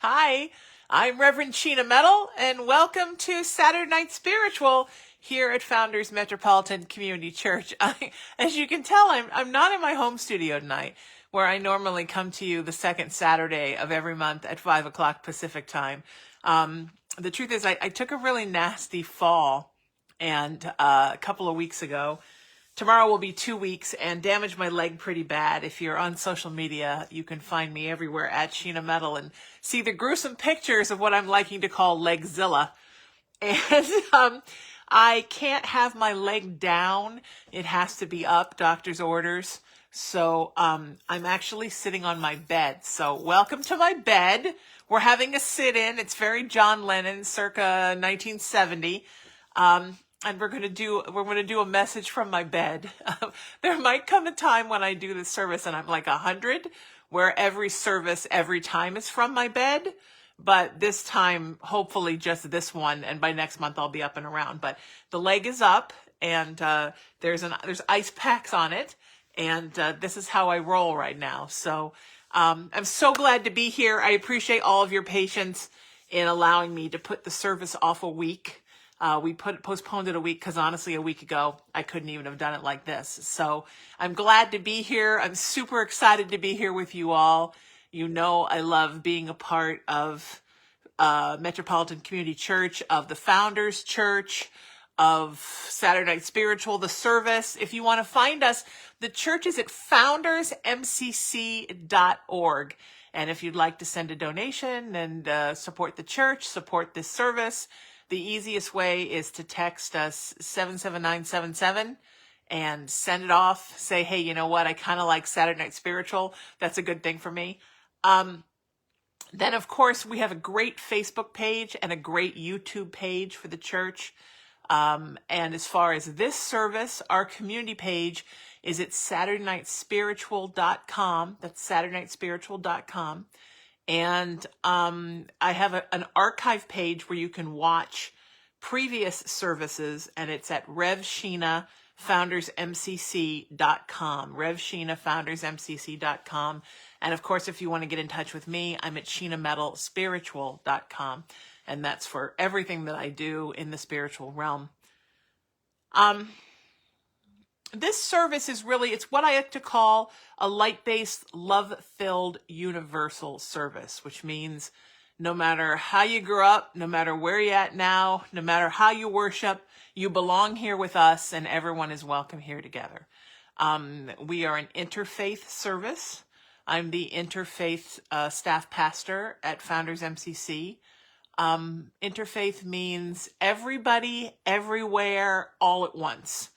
Hi, I'm Reverend Sheena Metal, and welcome to Saturday Night Spiritual here at Founders Metropolitan Community Church. As you can tell, I'm not in my home studio tonight, where I normally come to you the second Saturday of every month at 5 o'clock Pacific time. The truth is, I took a really nasty fall, and a couple of weeks ago. Tomorrow will be 2 weeks and damaged my leg pretty bad. If you're on social media, you can find me everywhere at Sheena Metal and see the gruesome pictures of what I'm liking to call Legzilla. And I can't have my leg down. It has to be up, doctor's orders. So I'm actually sitting on my bed. So welcome to my bed. We're having a sit-in. It's very John Lennon, circa 1970. And we're going to do a message from my bed. There might come a time when I do the service and I'm like 100, where every service, every time is from my bed. But this time, hopefully just this one. And by next month, I'll be up and around. But the leg is up and, there's ice packs on it. And, this is how I roll right now. So, I'm so glad to be here. I appreciate all of your patience in allowing me to put the service off a week. We postponed it a week because honestly, a week ago, I couldn't even have done it like this. So I'm glad to be here. I'm super excited to be here with you all. You know, I love being a part of Metropolitan Community Church, of the Founders Church, of Saturday Night Spiritual, the service. If you want to find us, the church is at foundersmcc.org. And if you'd like to send a donation and support the church, support this service, the easiest way is to text us 77977 and send it off. Say, hey, you know what? I kind of like Saturday Night Spiritual. That's a good thing for me. Then, of course, we have a great Facebook page and a great YouTube page for the church. And as far as this service, our community page is at SaturdayNightSpiritual.com. That's SaturdayNightSpiritual.com. And I have an archive page where you can watch previous services, and it's at RevSheenaFoundersMCC.com. RevSheenaFoundersMCC.com. And of course, if you want to get in touch with me, I'm at SheenaMetalSpiritual.com. And that's for everything that I do in the spiritual realm. This service is really, it's what I like to call a light-based, love-filled, universal service, which means no matter how you grew up, no matter where you're at now, no matter how you worship, you belong here with us and everyone is welcome here together. We are an interfaith service. I'm the interfaith staff pastor at Founders MCC. Interfaith means everybody, everywhere, all at once.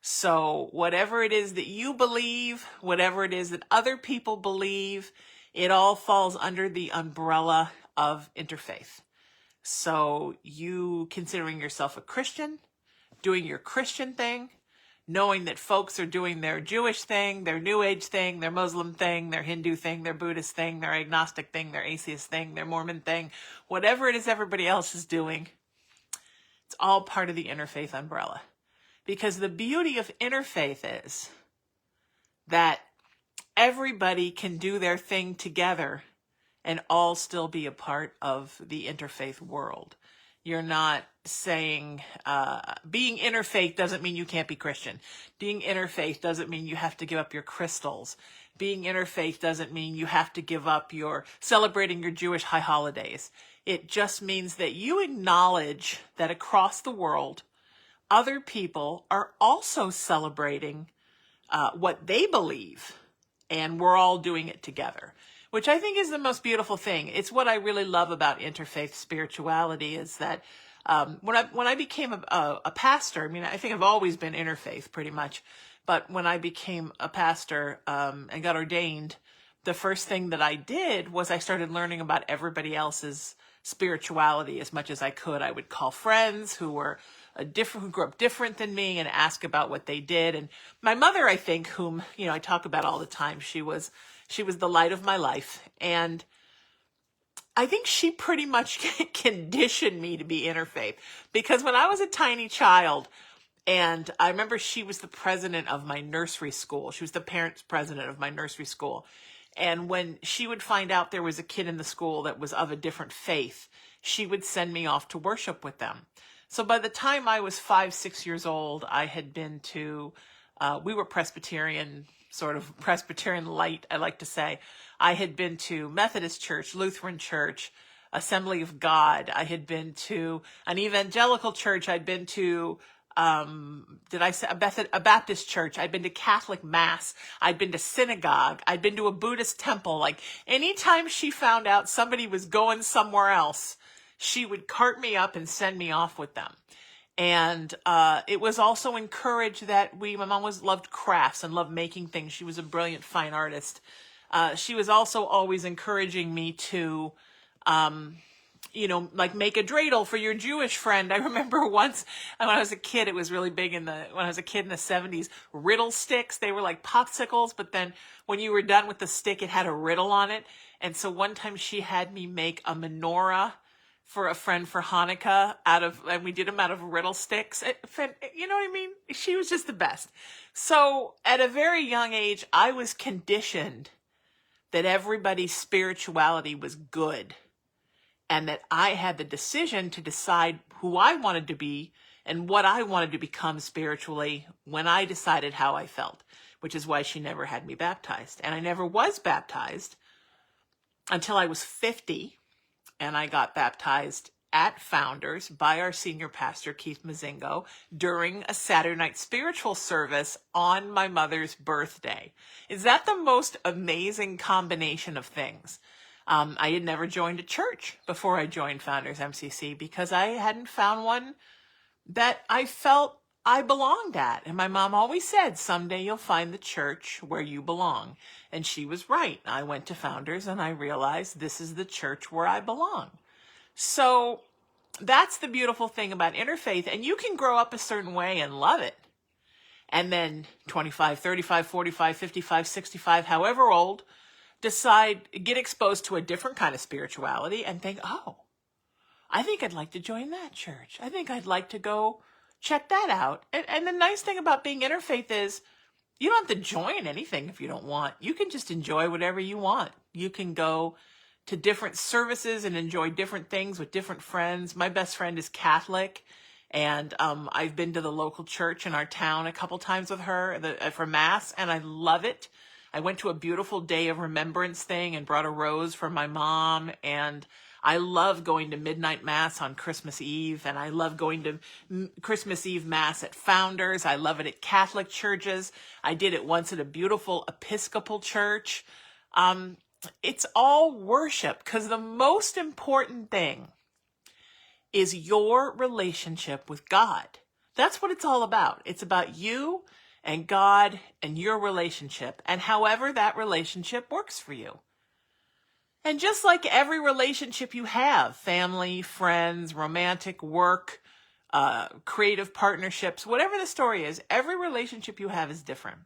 So whatever it is that you believe, whatever it is that other people believe, it all falls under the umbrella of interfaith. So you considering yourself a Christian, doing your Christian thing, knowing that folks are doing their Jewish thing, their New Age thing, their Muslim thing, their Hindu thing, their Buddhist thing, their agnostic thing, their atheist thing, their Mormon thing, whatever it is everybody else is doing, it's all part of the interfaith umbrella. Because the beauty of interfaith is that everybody can do their thing together and all still be a part of the interfaith world. You're not saying being interfaith doesn't mean you can't be Christian. Being interfaith doesn't mean you have to give up your crystals. Being interfaith doesn't mean you have to give up your celebrating your Jewish high holidays. It just means that you acknowledge that across the world, other people are also celebrating what they believe, and we're all doing it together, which I think is the most beautiful thing. It's what I really love about interfaith spirituality is that when I became a pastor, I mean, I think I've always been interfaith pretty much, but when I became a pastor and got ordained, the first thing that I did was I started learning about everybody else's spirituality as much as I could. I would call friends who were who grew up different than me and ask about what they did. And my mother, I think, whom, you know, I talk about all the time, she was the light of my life. And I think she pretty much conditioned me to be interfaith, because when I was a tiny child, and I remember she was the president of my nursery school. She was the parents president of my nursery school. And when she would find out there was a kid in the school that was of a different faith, she would send me off to worship with them. So by the time I was 5, 6 years old, I had been to, we were Presbyterian, sort of Presbyterian light, I like to say. I had been to Methodist church, Lutheran church, Assembly of God. I had been to an evangelical church. I'd been to, did I say a Baptist church? I'd been to Catholic mass. I'd been to synagogue. I'd been to a Buddhist temple. Like anytime she found out somebody was going somewhere else, she would cart me up and send me off with them. And it was also encouraged that my mom loved crafts and loved making things. She was a brilliant fine artist. She was also always encouraging me to, like make a dreidel for your Jewish friend. I remember once when I was a kid, it was really big when I was a kid in the 70s, riddle sticks. They were like popsicles, but then when you were done with the stick, it had a riddle on it. And so one time she had me make a menorah for a friend for Hanukkah and we did them out of riddle sticks. You know what I mean? She was just the best. So at a very young age, I was conditioned that everybody's spirituality was good and that I had the decision to decide who I wanted to be and what I wanted to become spiritually when I decided how I felt, which is why she never had me baptized. And I never was baptized until I was 50, and I got baptized at Founders by our senior pastor, Keith Mazingo, during a Saturday night spiritual service on my mother's birthday. Is that the most amazing combination of things? I had never joined a church before I joined Founders MCC because I hadn't found one that I felt I belonged at. And my mom always said, someday you'll find the church where you belong. And she was right. I went to Founders and I realized this is the church where I belong. So that's the beautiful thing about interfaith. And you can grow up a certain way and love it. And then 25, 35, 45, 55, 65, however old, get exposed to a different kind of spirituality and think, oh, I think I'd like to join that church. I think I'd like to go check that out. And the nice thing about being interfaith is you don't have to join anything if you don't want. You can just enjoy whatever you want. You can go to different services and enjoy different things with different friends. My best friend is Catholic, and I've been to the local church in our town a couple times with her for Mass, and I love it. I went to a beautiful Day of Remembrance thing and brought a rose for my mom, and I love going to midnight Mass on Christmas Eve, and I love going to Christmas Eve Mass at Founders. I love it at Catholic churches. I did it once at a beautiful Episcopal church. It's all worship because the most important thing is your relationship with God. That's what it's all about. It's about you and God and your relationship and however that relationship works for you. And just like every relationship you have, family, friends, romantic, work, creative partnerships, whatever the story is, every relationship you have is different.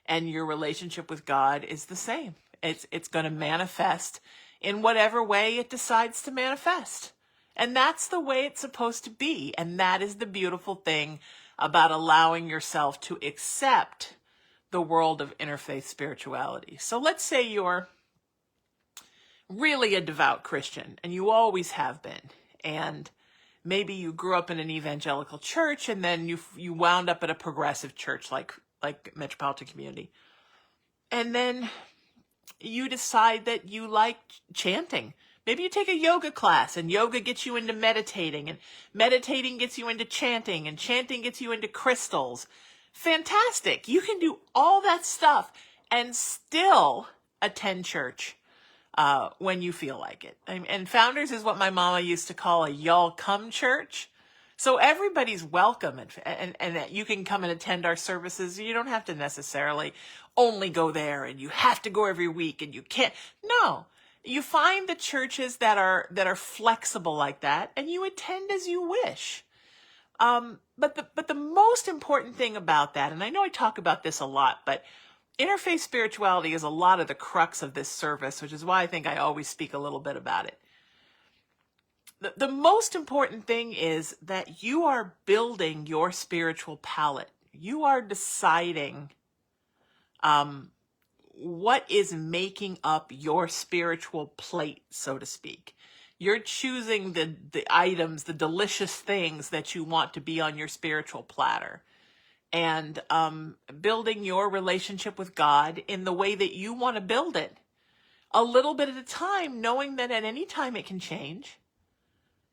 And your relationship with God is the same. It's going to manifest in whatever way it decides to manifest. And that's the way it's supposed to be. And that is the beautiful thing about allowing yourself to accept the world of interfaith spirituality. So let's say you're really a devout Christian, and you always have been. And maybe you grew up in an evangelical church, and then you wound up at a progressive church like Metropolitan Community. And then you decide that you like chanting. Maybe you take a yoga class, and yoga gets you into meditating, and meditating gets you into chanting, and chanting gets you into crystals. Fantastic. You can do all that stuff and still attend church when you feel like it. And Founders is what my mama used to call a y'all come church. So everybody's welcome, and you can come and attend our services. You don't have to necessarily only go there, and you have to go every week, and you can't. No, you find the churches that are flexible like that, and you attend as you wish. But the most important thing about that, and I know I talk about this a lot, but interfaith spirituality is a lot of the crux of this service, which is why I think I always speak a little bit about it. The most important thing is that you are building your spiritual palette. You are deciding what is making up your spiritual plate, so to speak. You're choosing the items, the delicious things that you want to be on your spiritual platter, and building your relationship with God in the way that you want to build it, a little bit at a time, knowing that at any time it can change.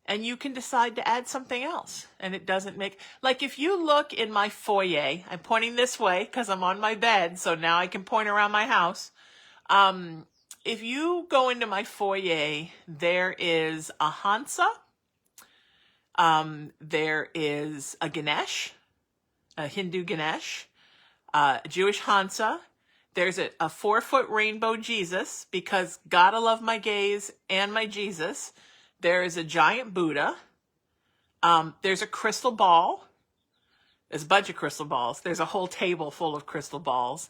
And you can decide to add something else. And it doesn't make, like if you look in my foyer, I'm pointing this way because I'm on my bed, so now I can point around my house. If you go into my foyer, there is a Hansa, there is a Ganesh, a Hindu Ganesh, a Jewish Hansa. There's a 4-foot rainbow Jesus, because gotta love my gays and my Jesus. There is a giant Buddha. There's a crystal ball. There's a bunch of crystal balls. There's a whole table full of crystal balls.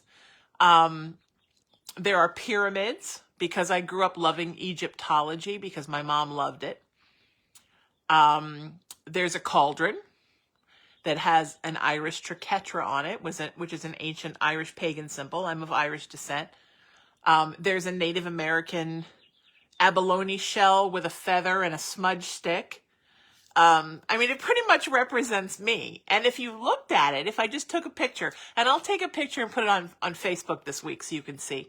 There are pyramids, because I grew up loving Egyptology because my mom loved it. There's a cauldron that has an Irish triquetra on it, which is an ancient Irish pagan symbol. I'm of Irish descent. There's a Native American abalone shell with a feather and a smudge stick. It pretty much represents me. And if you looked at it, if I just took a picture, and I'll take a picture and put it on Facebook this week so you can see,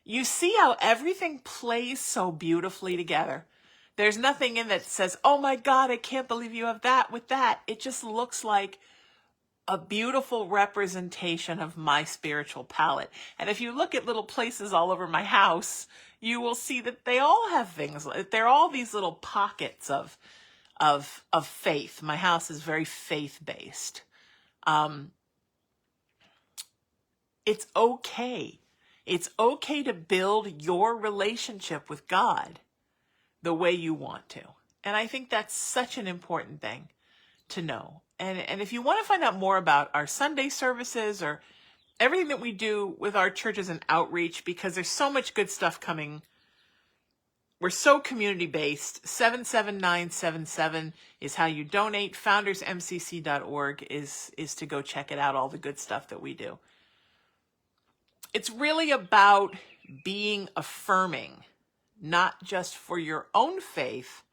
you see how everything plays so beautifully together. There's nothing in that says, oh my God, I can't believe you have that with that. It just looks like a beautiful representation of my spiritual palette. And if you look at little places all over my house, you will see that they all have things. They're all these little pockets of faith. My house is very faith-based. It's okay. It's okay to build your relationship with God the way you want to. And I think that's such an important thing to know. And if you want to find out more about our Sunday services or everything that we do with our churches and outreach, because there's so much good stuff coming. We're so community-based. 77977 is how you donate. foundersmcc.org is to go check it out, all the good stuff that we do. It's really about being affirming, not just for your own faith,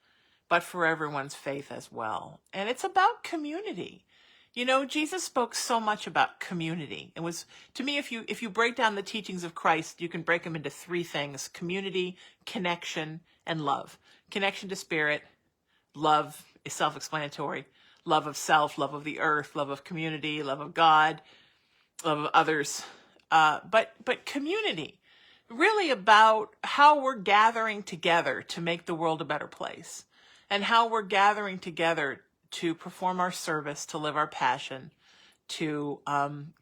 but for everyone's faith as well. And it's about community. You know, Jesus spoke so much about community. It was, to me, if you break down the teachings of Christ, you can break them into 3 things: community, connection, and love. Connection to spirit, love is self-explanatory. Love of self, love of the earth, love of community, love of God, love of others. But community, really about how we're gathering together to make the world a better place, and how we're gathering together to perform our service, to live our passion, to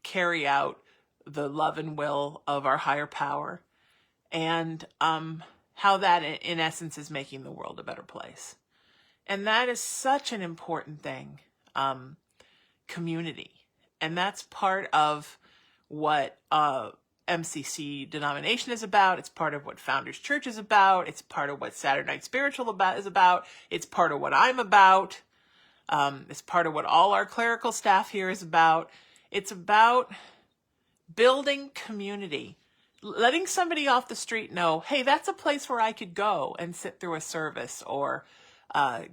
carry out the love and will of our higher power, and how that, in essence, is making the world a better place. And that is such an important thing, community. And that's part of what MCC denomination is about. It's part of what Founders Church is about. It's part of what Saturday Night Spiritual is about. It's part of what I'm about. It's part of what all our clerical staff here is about. It's about building community, letting somebody off the street know, hey, that's a place where I could go and sit through a service, or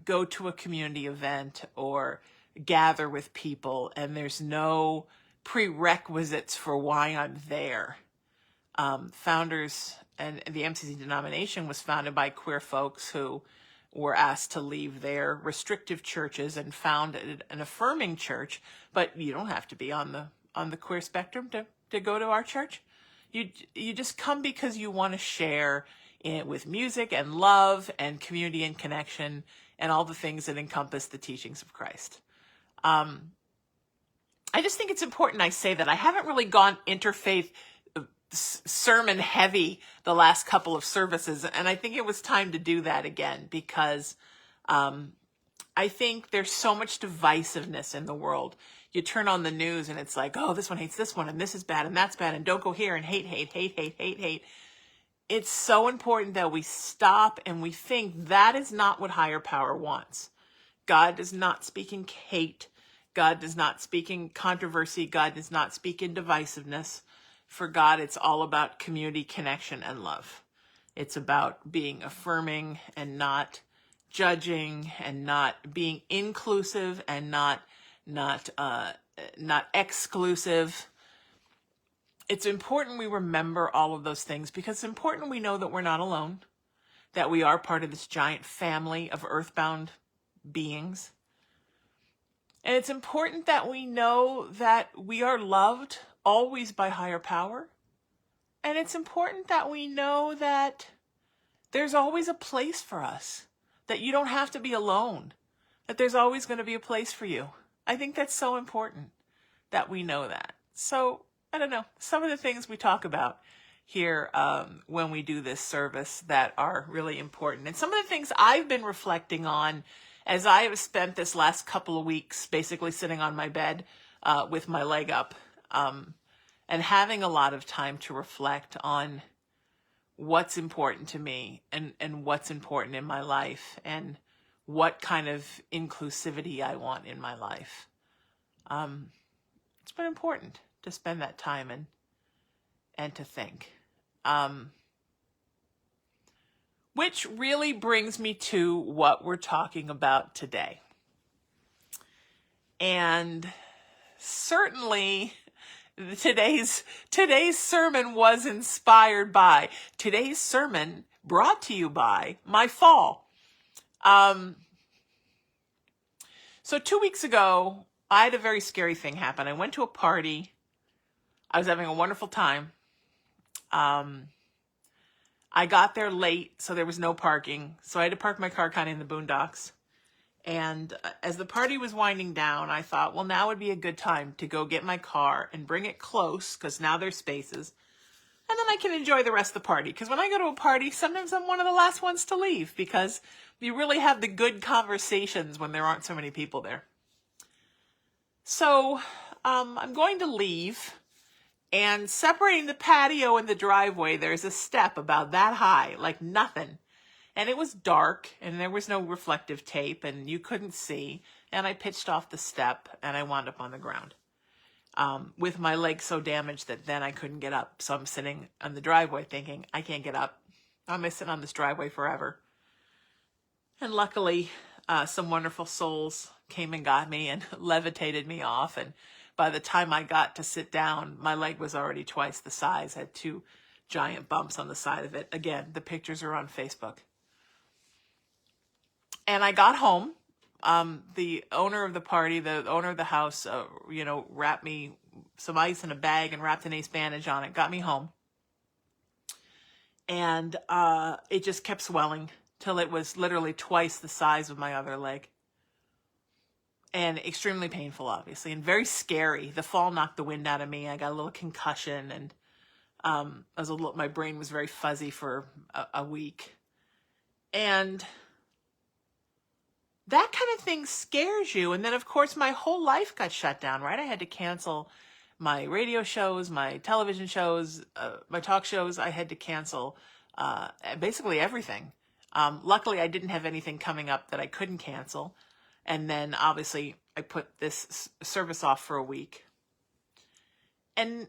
go to a community event, or gather with people, and there's no prerequisites for why I'm there. Founders and the MCC denomination was founded by queer folks who were asked to leave their restrictive churches and founded an affirming church. But you don't have to be on the queer spectrum to go to our church. You just come because you want to share it with music and love and community and connection and all the things that encompass the teachings of Christ. I just think it's important I say that. I haven't really gone interfaith sermon heavy the last couple of services, and I think it was time to do that again, because I think there's so much divisiveness in the world. You turn on the news and it's like, oh, this one hates this one, and this is bad, and that's bad, and don't go here, and hate. It's so important that we stop and we think that is not what higher power wants. God does not speak in hate. God does not speak in controversy. God does not speak in divisiveness. For God, it's all about community, connection, and love. It's about being affirming and not judging, and not being inclusive and not exclusive. It's important we remember all of those things, because it's important we know that we're not alone, that we are part of this giant family of earthbound beings. And it's important that we know that we are loved always by higher power. And it's important that we know that there's always a place for us, that you don't have to be alone, that there's always going to be a place for you. I think that's so important that we know that. So, I don't know, some of the things we talk about here when we do this service that are really important. And some of the things I've been reflecting on as I have spent this last couple of weeks basically sitting on my bed with my leg up and having a lot of time to reflect on what's important to me and what's important in my life and what kind of inclusivity I want in my life. It's been important to spend that time and to think. Which really brings me to what we're talking about today. And certainly today's sermon was inspired by, today's sermon brought to you by my fall. So 2 weeks ago, I had a very scary thing happen. I went to a party. I was having a wonderful time. I got there late, so there was no parking. So I had to park my car kind of in the boondocks. And as the party was winding down, I thought, well, now would be a good time to go get my car and bring it close, because now there's spaces. And then I can enjoy the rest of the party. Because when I go to a party, sometimes I'm one of the last ones to leave, because you really have the good conversations when there aren't so many people there. So I'm going to leave. And separating the patio and the driveway, there's a step about that high, like nothing. And it was dark, and there was no reflective tape, and you couldn't see. And I pitched off the step, and I wound up on the ground with my leg so damaged that then I couldn't get up. So I'm sitting on the driveway thinking, I can't get up. I'm going to sit on this driveway forever. And luckily, some wonderful souls came and got me and levitated me off. And by the time I got to sit down, my leg was already twice the size, had 2 giant bumps on the side of it. Again, the pictures are on Facebook. And I got home. The owner of the party, the owner of the house, wrapped me some ice in a bag and wrapped an ace bandage on it, got me home. And it just kept swelling till it was literally twice the size of my other leg. And extremely painful, obviously, and very scary. The fall knocked the wind out of me. I got a little concussion, and my brain was very fuzzy for a week. And that kind of thing scares you. And then, of course, my whole life got shut down, right? I had to cancel my radio shows, my television shows, my talk shows. I had to cancel basically everything. Luckily, I didn't have anything coming up that I couldn't cancel. And then, obviously, I put this service off for a week. And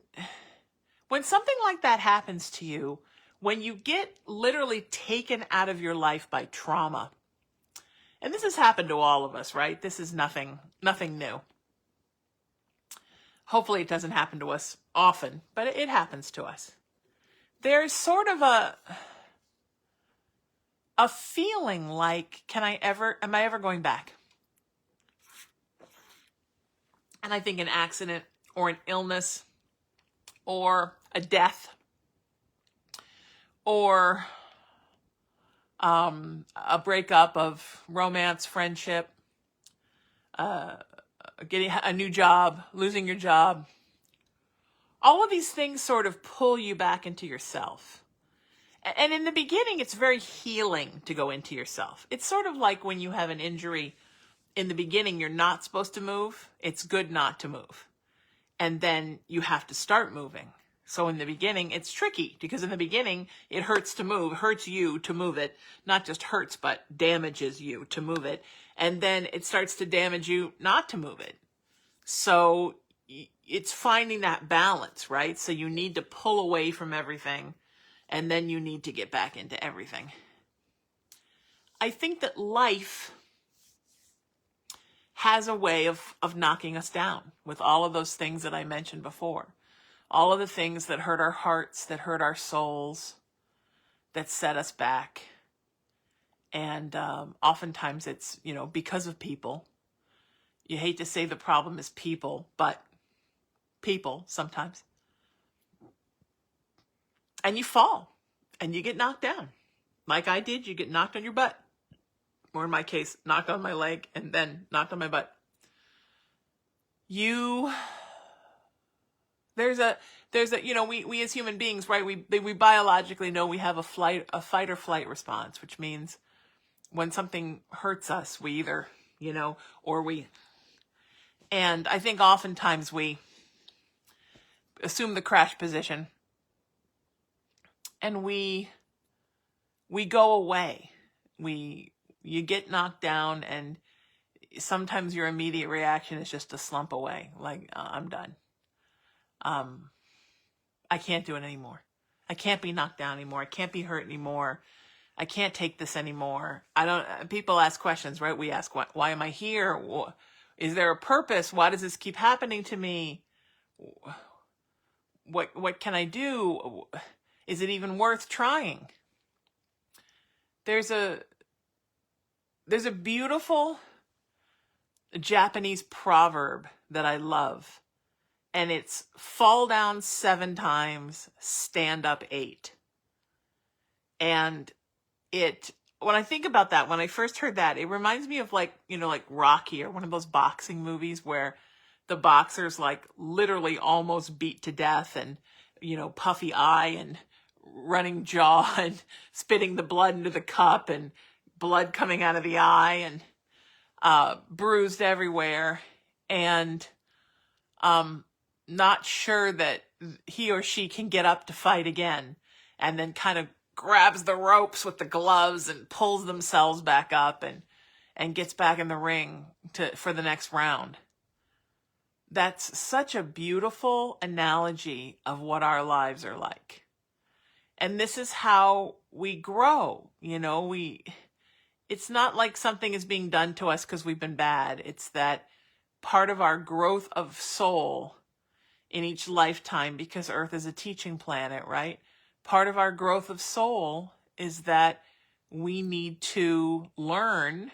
when something like that happens to you, when you get literally taken out of your life by trauma, and this has happened to all of us, right? This is nothing new. Hopefully it doesn't happen to us often, but it happens to us. There's sort of a feeling like, am I ever going back? And I think an accident or an illness or a death or a breakup of romance, friendship, getting a new job, losing your job. All of these things sort of pull you back into yourself. And in the beginning, it's very healing to go into yourself. It's sort of like when you have an injury. In the beginning, you're not supposed to move. It's good not to move. And then you have to start moving. So in the beginning, it's tricky because in the beginning, it hurts to move, hurts you to move it. Not just hurts, but damages you to move it. And then it starts to damage you not to move it. So it's finding that balance, right? So you need to pull away from everything, and then you need to get back into everything. I think that life has a way of knocking us down with all of those things that I mentioned before. All of the things that hurt our hearts, that hurt our souls, that set us back. And oftentimes it's, because of people. You hate to say the problem is people, but people sometimes. And you fall and you get knocked down. Like I did, you get knocked on your butt. Or in my case, knocked on my leg and then knocked on my butt. There's a, we as human beings, right? We biologically know we have a fight or flight response, which means when something hurts us, we either, and I think oftentimes we assume the crash position and we go away. You get knocked down, and sometimes your immediate reaction is just to slump away. Like, I'm done. I can't do it anymore. I can't be knocked down anymore. I can't be hurt anymore. I can't take this anymore. People ask questions, right? We ask, why am I here? Is there a purpose? Why does this keep happening to me? What can I do? Is it even worth trying? There's a beautiful Japanese proverb that I love, and it's fall down 7 times, stand up 8. And when I think about that, when I first heard that, it reminds me of like Rocky or one of those boxing movies where the boxer's like literally almost beat to death and, puffy eye and running jaw and spitting the blood into the cup and blood coming out of the eye and bruised everywhere, and not sure that he or she can get up to fight again, and then kind of grabs the ropes with the gloves and pulls themselves back up and gets back in the ring for the next round. That's such a beautiful analogy of what our lives are like. And this is how we grow. It's not like something is being done to us because we've been bad. It's that part of our growth of soul in each lifetime, because Earth is a teaching planet, right? Part of our growth of soul is that we need to learn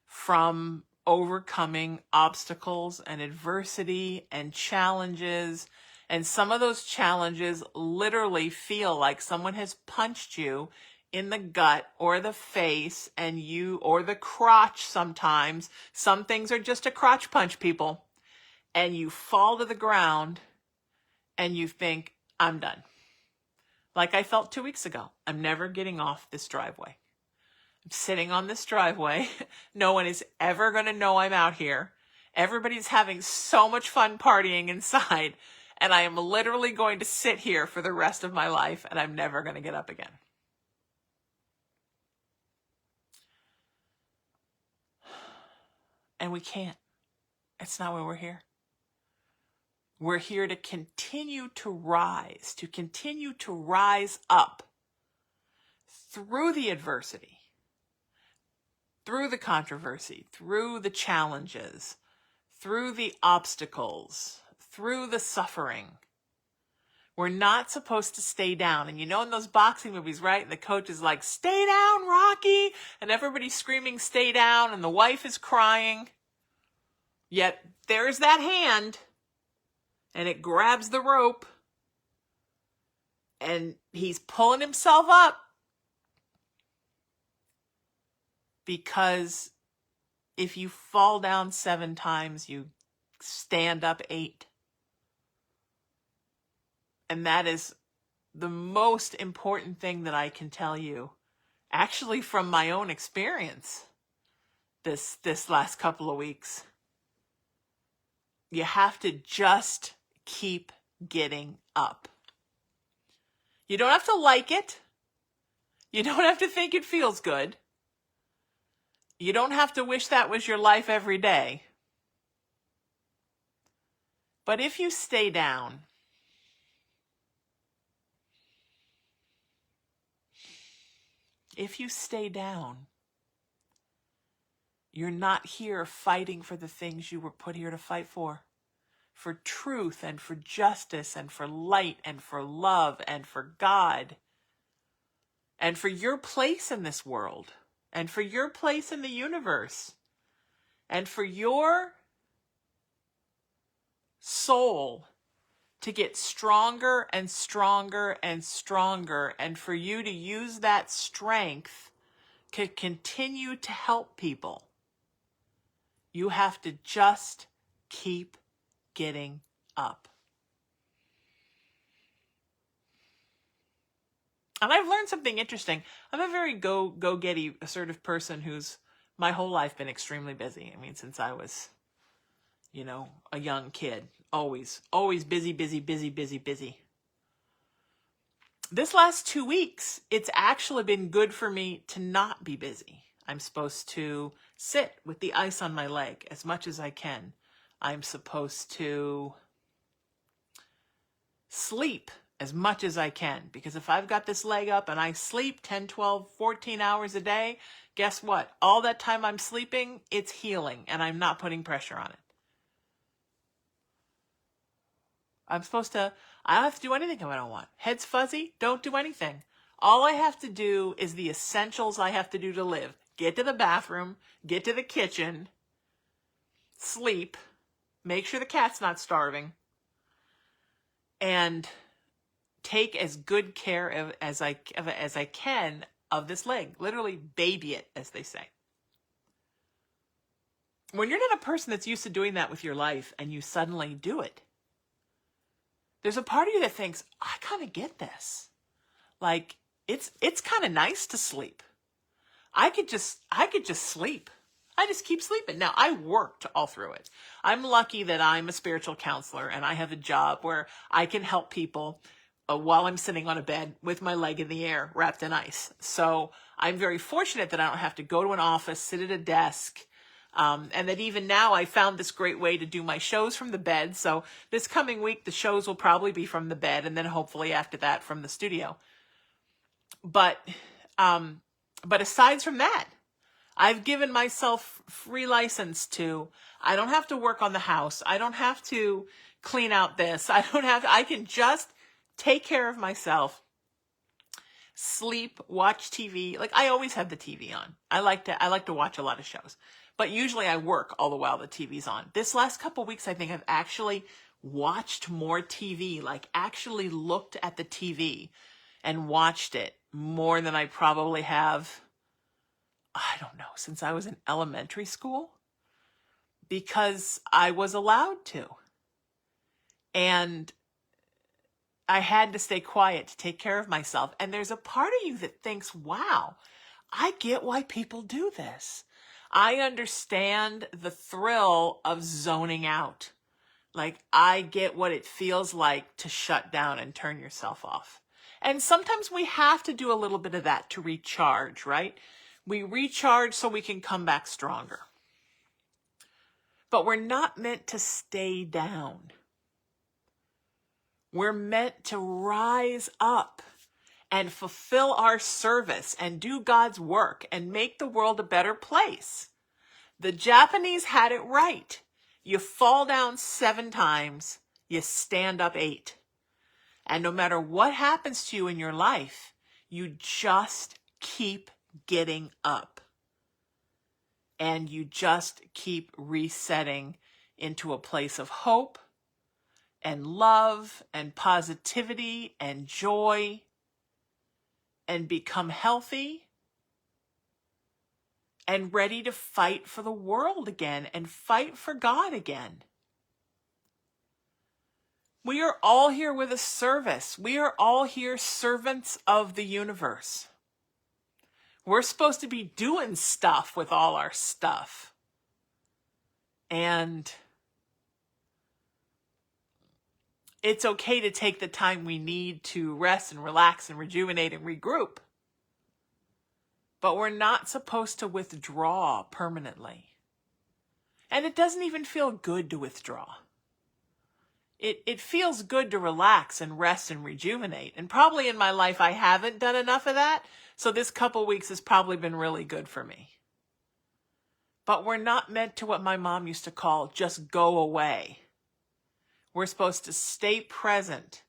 from overcoming obstacles and adversity and challenges. And some of those challenges literally feel like someone has punched you in the gut or the face or the crotch sometimes. Some things are just a crotch punch, people. And you fall to the ground and you think, I'm done. Like I felt 2 weeks ago. I'm never getting off this driveway. I'm sitting on this driveway. No one is ever going to know I'm out here. Everybody's having so much fun partying inside. And I am literally going to sit here for the rest of my life, and I'm never going to get up again. And we can't. It's not why we're here. We're here to continue to rise up through the adversity, through the controversy, through the challenges, through the obstacles, through the suffering. We're not supposed to stay down. And in those boxing movies, right? And the coach is like, stay down, Rocky. And everybody's screaming, stay down. And the wife is crying. Yet there's that hand. And it grabs the rope. And he's pulling himself up. Because if you fall down 7 times, you stand up 8. And that is the most important thing that I can tell you, actually from my own experience this last couple of weeks. You have to just keep getting up. You don't have to like it. You don't have to think it feels good. You don't have to wish that was your life every day. But if you stay down, you're not here fighting for the things you were put here to fight for truth and for justice and for light and for love and for God and for your place in this world and for your place in the universe and for your soul to get stronger and stronger and stronger, and for you to use that strength to continue to help people. You have to just keep getting up. And I've learned something interesting. I'm a very go-getty, assertive person who's my whole life been extremely busy. I mean, since I was, a young kid. Always busy. This last 2 weeks, it's actually been good for me to not be busy. I'm supposed to sit with the ice on my leg as much as I can. I'm supposed to sleep as much as I can, because if I've got this leg up and I sleep 10, 12, 14 hours a day, guess what? All that time I'm sleeping, it's healing, and I'm not putting pressure on it. I don't have to do anything if I don't want. Head's fuzzy, don't do anything. All I have to do is the essentials I have to do to live. Get to the bathroom, get to the kitchen, sleep, make sure the cat's not starving, and take as good care as I can of this leg. Literally baby it, as they say. When you're not a person that's used to doing that with your life and you suddenly do it, there's a part of you that thinks, I kind of get this. Like, it's kind of nice to sleep. I could just sleep. I just keep sleeping. Now, I worked all through it. I'm lucky that I'm a spiritual counselor and I have a job where I can help people while I'm sitting on a bed with my leg in the air, wrapped in ice. So I'm very fortunate that I don't have to go to an office, sit at a desk, and that even now I found this great way to do my shows from the bed. So this coming week, the shows will probably be from the bed, and then hopefully after that from the studio. But aside from that, I've given myself free license I don't have to work on the house. I don't have to clean out this. I can just take care of myself, sleep, watch TV. Like, I always have the TV on. I like to watch a lot of shows. But usually I work all the while the TV's on. This last couple weeks, I think I've actually watched more TV, like actually looked at the TV and watched it more than I probably have, I don't know, since I was in elementary school, because I was allowed to. And I had to stay quiet to take care of myself. And there's a part of you that thinks, wow, I get why people do this. I understand the thrill of zoning out. Like, I get what it feels like to shut down and turn yourself off. And sometimes we have to do a little bit of that to recharge, right? We recharge so we can come back stronger. But we're not meant to stay down. We're meant to rise up and fulfill our service and do God's work and make the world a better place. The Japanese had it right. You fall down 7 times, you stand up 8. And no matter what happens to you in your life, you just keep getting up. And you just keep resetting into a place of hope and love and positivity and joy, and become healthy and ready to fight for the world again and fight for God again. We are all here with a service. We are all here servants of the universe. We're supposed to be doing stuff with all our stuff. And it's okay to take the time we need to rest and relax and rejuvenate and regroup. But we're not supposed to withdraw permanently. And it doesn't even feel good to withdraw. it feels good to relax and rest and rejuvenate. And probably in my life, I haven't done enough of that. So this couple weeks has probably been really good for me. But we're not meant to, what my mom used to call, just go away. We're supposed to stay present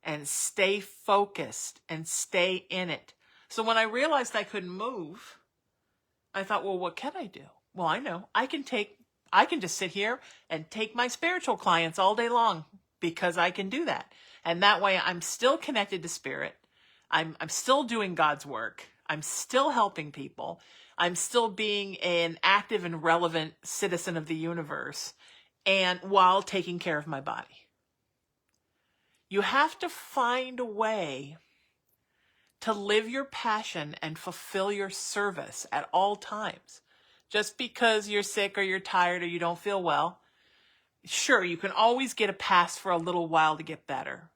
and stay focused and stay in it. So when I realized I couldn't move, I thought, well, what can I do? Well, I know I can just sit here and take my spiritual clients all day long, because I can do that. And that way I'm still connected to spirit. I'm still doing God's work. I'm still helping people. I'm still being an active and relevant citizen of the universe, and while taking care of my body. You have to find a way to live your passion and fulfill your service at all times. Just because you're sick or you're tired or you don't feel well, sure, you can always get a pass for a little while to get better.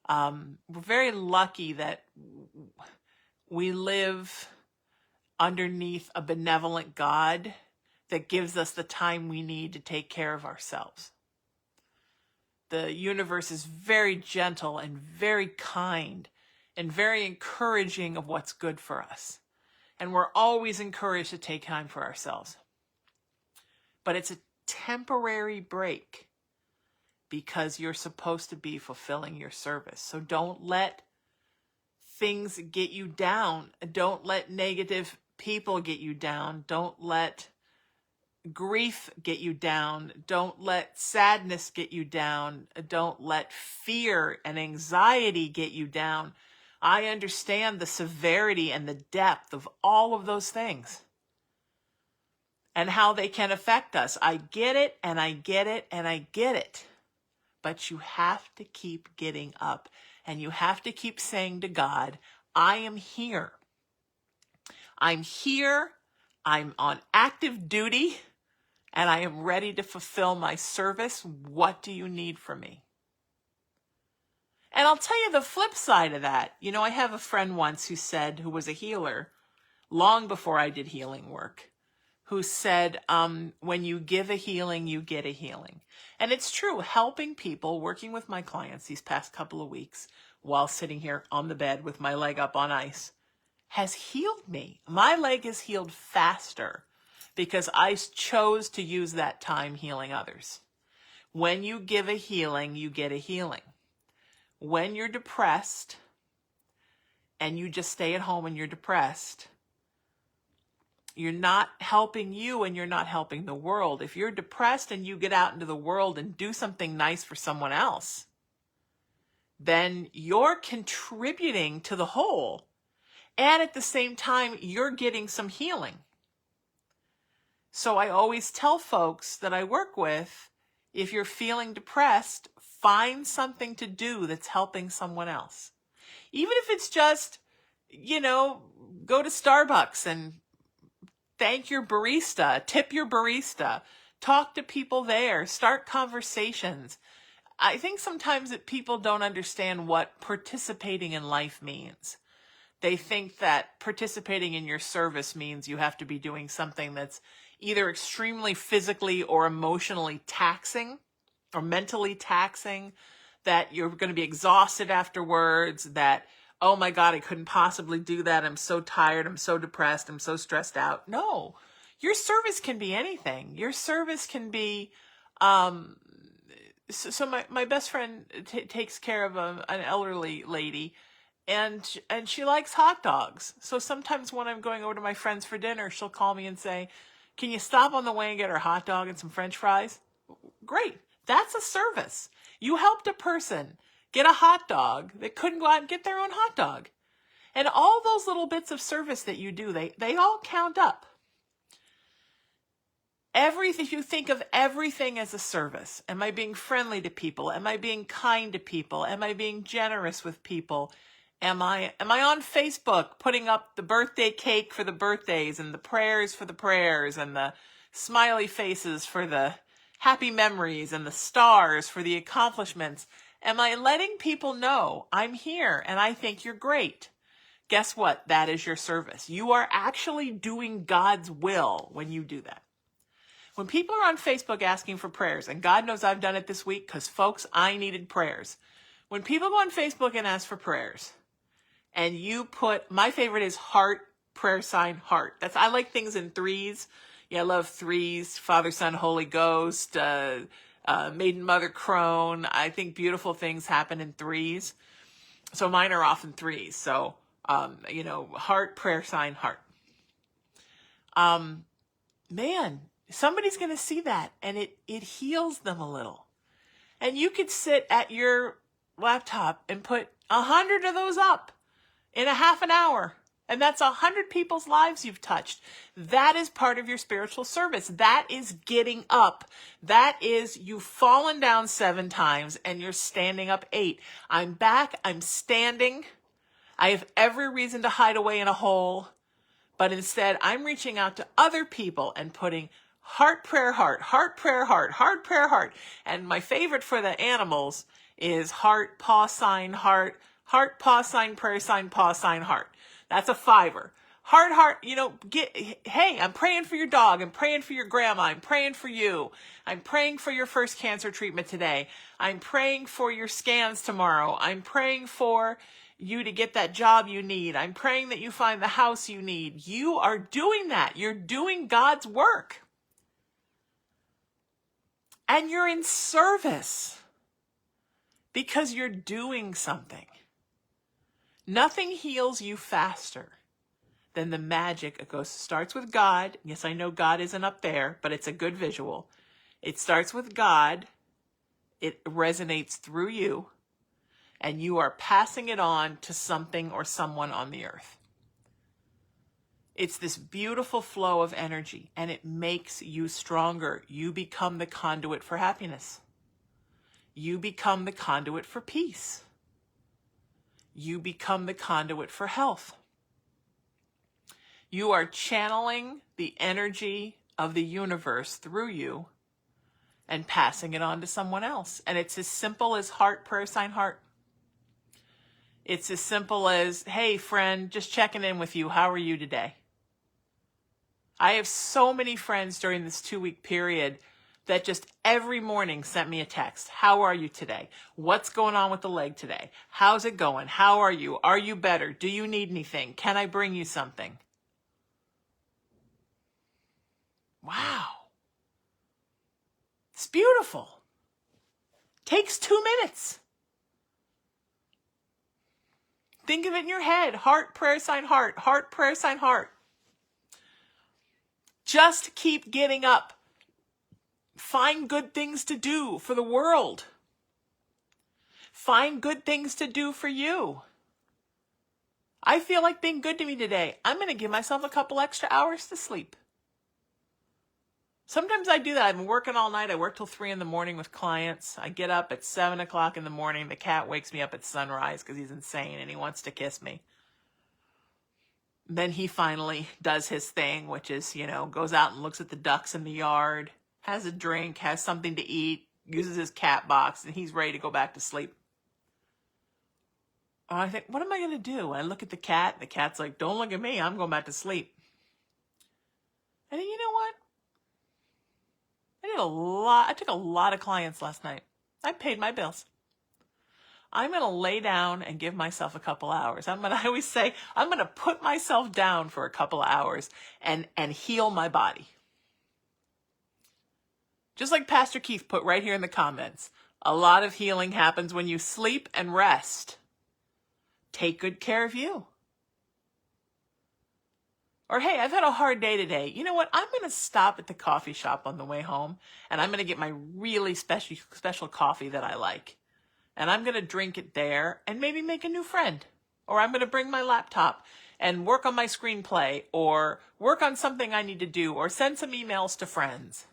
We're very lucky that we live underneath a benevolent God that gives us the time we need to take care of ourselves. The universe is very gentle and very kind and very encouraging of what's good for us. And we're always encouraged to take time for ourselves. But it's a temporary break, because you're supposed to be fulfilling your service. So don't let things get you down. Don't let negative people get you down. Don't let grief get you down. Don't let sadness get you down. Don't let fear and anxiety get you down. I understand the severity and the depth of all of those things and how they can affect us. I get it, and I get it, and I get it. But you have to keep getting up, and you have to keep saying to God, I am here. I'm here. I'm on active duty, and I am ready to fulfill my service. What do you need from me? And I'll tell you the flip side of that. You know, I have a friend once who was a healer long before I did healing work, who said, when you give a healing, you get a healing. And it's true, helping people, working with my clients these past couple of weeks while sitting here on the bed with my leg up on ice has healed me. My leg has healed faster because I chose to use that time healing others. When you give a healing, you get a healing. When you're depressed and you just stay at home and you're depressed, you're not helping you and you're not helping the world. If you're depressed and you get out into the world and do something nice for someone else, then you're contributing to the whole. And at the same time, you're getting some healing. So I always tell folks that I work with, if you're feeling depressed, find something to do that's helping someone else. Even if it's just, go to Starbucks and thank your barista, tip your barista, talk to people there, start conversations. I think sometimes that people don't understand what participating in life means. They think that participating in your service means you have to be doing something that's either extremely physically or emotionally taxing or mentally taxing, that you're going to be exhausted afterwards, that, oh my God, I couldn't possibly do that. I'm so tired. I'm so depressed. I'm so stressed out. No, your service can be anything. Your service can be, so my best friend takes care of an elderly lady, and she likes hot dogs. So sometimes when I'm going over to my friends for dinner, she'll call me and say, can you stop on the way and get her a hot dog and some French fries? Great. That's a service. You helped a person get a hot dog that couldn't go out and get their own hot dog. And all those little bits of service that you do, they all count up. If you think of everything as a service, am I being friendly to people? Am I being kind to people? Am I being generous with people? Am I on Facebook putting up the birthday cake for the birthdays and the prayers for the prayers and the smiley faces for the happy memories and the stars for the accomplishments? Am I letting people know I'm here and I think you're great? Guess what? That is your service. You are actually doing God's will when you do that. When people are on Facebook asking for prayers, and God knows I've done it this week because, folks, I needed prayers. When people go on Facebook and ask for prayers, and you put, my favorite is heart, prayer sign, heart. I like things in threes. Yeah, I love threes, Father, Son, Holy Ghost, Maiden Mother Crone. I think beautiful things happen in threes. So mine are often threes. So, heart, prayer sign, heart. Man, somebody's going to see that, and it heals them a little. And you could sit at your laptop and put 100 of those up in a half an hour. And that's 100 people's lives you've touched. That is part of your spiritual service. That is getting up. That is you've fallen down 7 times and you're standing up 8. I'm back. I'm standing. I have every reason to hide away in a hole. But instead, I'm reaching out to other people and putting heart, prayer, heart, heart, prayer, heart, prayer, heart. And my favorite for the animals is heart, paw sign, heart, paw sign, prayer sign, paw sign, heart. That's a 5er. Heart, hey, I'm praying for your dog. I'm praying for your grandma. I'm praying for you. I'm praying for your first cancer treatment today. I'm praying for your scans tomorrow. I'm praying for you to get that job you need. I'm praying that you find the house you need. You are doing that. You're doing God's work. And you're in service because you're doing something. Nothing heals you faster than the magic. Starts with God. Yes, I know God isn't up there, but it's a good visual. It starts with God. It resonates through you, and you are passing it on to something or someone on the earth. It's this beautiful flow of energy, and it makes you stronger. You become the conduit for happiness. You become the conduit for peace. You become the conduit for health. You are channeling the energy of the universe through you and passing it on to someone else. And it's as simple as heart, prayer sign, heart. It's as simple as, hey, friend, just checking in with you. How are you today? I have so many friends during this 2-week period that just every morning sent me a text. How are you today? What's going on with the leg today? How's it going? How are you? Are you better? Do you need anything? Can I bring you something? Wow. It's beautiful. Takes 2 minutes. Think of it in your head. Heart, prayer sign, heart. Heart, prayer sign, heart. Just keep getting up. Find good things to do for the world. Find good things to do for you. I feel like being good to me today. I'm going to give myself a couple extra hours to sleep. Sometimes I do that. I've been working all night. I work till 3 in the morning with clients. I get up at 7 o'clock in the morning. The cat wakes me up at sunrise because he's insane and he wants to kiss me. Then he finally does his thing, which is, goes out and looks at the ducks in the yard, has a drink, has something to eat, uses his cat box, and he's ready to go back to sleep. And I think, what am I going to do? And I look at the cat, and the cat's like, don't look at me, I'm going back to sleep. And then you know what? I took a lot of clients last night. I paid my bills. I'm going to lay down and give myself a couple hours. I always say, I'm going to put myself down for a couple of hours and heal my body. Just like Pastor Keith put right here in the comments, a lot of healing happens when you sleep and rest. Take good care of you. Or, hey, I've had a hard day today. You know what? I'm going to stop at the coffee shop on the way home, and I'm going to get my really special coffee that I like. And I'm going to drink it there and maybe make a new friend. Or I'm going to bring my laptop and work on my screenplay or work on something I need to do or send some emails to friends.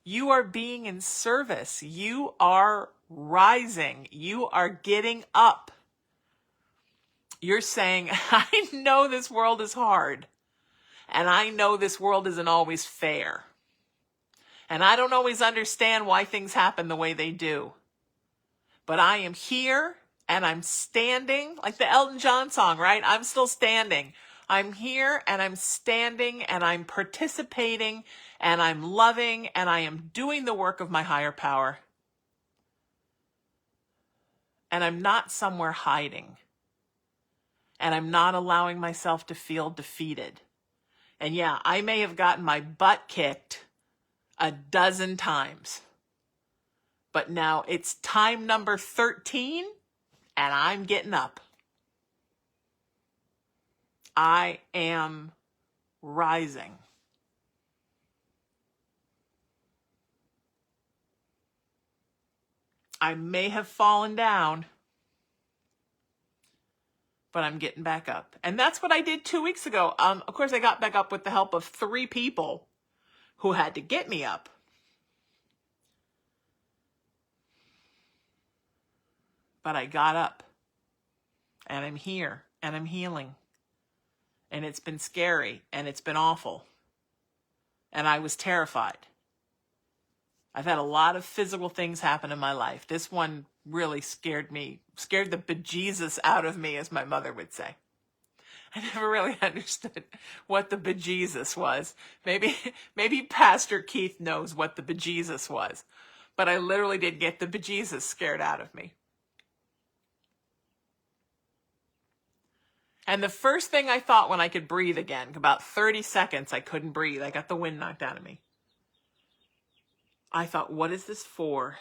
You are being in service. You are rising. You are getting up. You're saying, I know this world is hard. And I know this world isn't always fair. And I don't always understand why things happen the way they do. But I am here and I'm standing, like the Elton John song, right? I'm still standing. I'm here and I'm standing and I'm participating and I'm loving and I am doing the work of my higher power. And I'm not somewhere hiding. And I'm not allowing myself to feel defeated. And yeah, I may have gotten my butt kicked a dozen times. But now it's time number 13 and I'm getting up. I am rising. I may have fallen down, but I'm getting back up. And that's what I did 2 weeks ago. Of course, I got back up with the help of 3 people who had to get me up. But I got up, and I'm here, and I'm healing. And it's been scary, and it's been awful. And I was terrified. I've had a lot of physical things happen in my life. This one really scared me, scared the bejesus out of me, as my mother would say. I never really understood what the bejesus was. Maybe Pastor Keith knows what the bejesus was. But I literally did get the bejesus scared out of me. And the first thing I thought when I could breathe again, about 30 seconds I couldn't breathe. I got the wind knocked out of me. I thought, what is this for?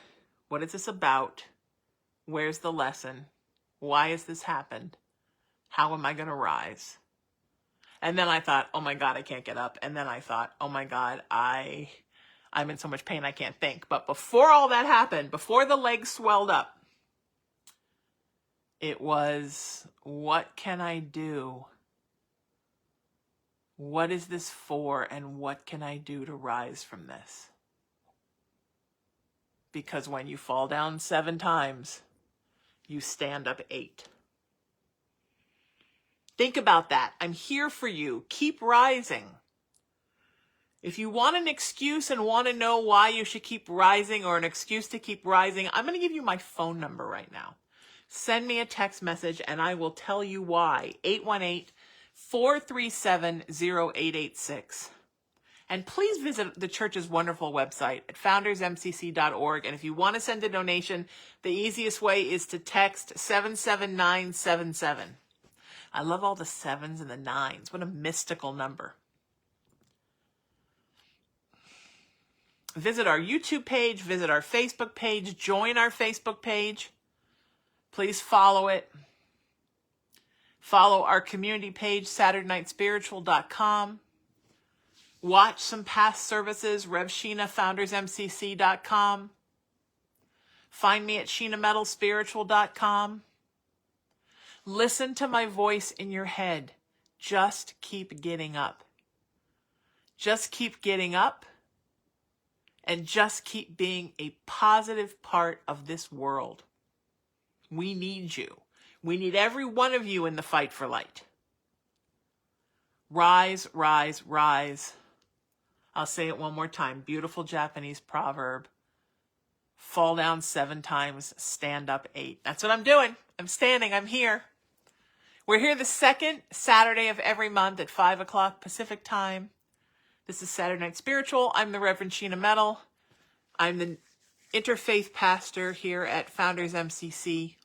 What is this about? Where's the lesson? Why has this happened? How am I going to rise? And then I thought, oh my God, I can't get up. And then I thought, oh my God, I'm in so much pain I can't think. But before all that happened, before the legs swelled up, it was, what can I do? What is this for? And what can I do to rise from this? Because when you fall down 7 times, you stand up 8. Think about that. I'm here for you. Keep rising. If you want an excuse and want to know why you should keep rising or an excuse to keep rising, I'm going to give you my phone number right now. Send me a text message and I will tell you why. 818-437-0886. And please visit the church's wonderful website at foundersmcc.org. And if you want to send a donation, the easiest way is to text 77977. I love all the 7s and the 9s. What a mystical number. Visit our YouTube page, visit our Facebook page, join our Facebook page. Please follow it. Follow our community page, SaturdayNightSpiritual.com. Watch some past services, Sheena, foundersmcc.com. Find me at SheenaMetalSpiritual.com. Listen to my voice in your head. Just keep getting up. Just keep getting up. And just keep being a positive part of this world. We need you. We need every one of you in the fight for light. Rise, rise, rise. I'll say it one more time. Beautiful Japanese proverb. Fall down 7 times, stand up 8. That's what I'm doing. I'm standing. I'm here. We're here the second Saturday of every month at 5 o'clock Pacific time. This is Saturday Night Spiritual. I'm the Reverend Sheena Metal. I'm the interfaith pastor here at Founders MCC.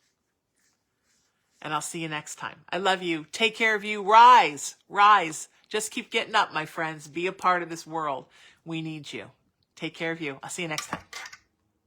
And I'll see you next time. I love you. Take care of you. Rise. Rise. Just keep getting up, my friends. Be a part of this world. We need you. Take care of you. I'll see you next time.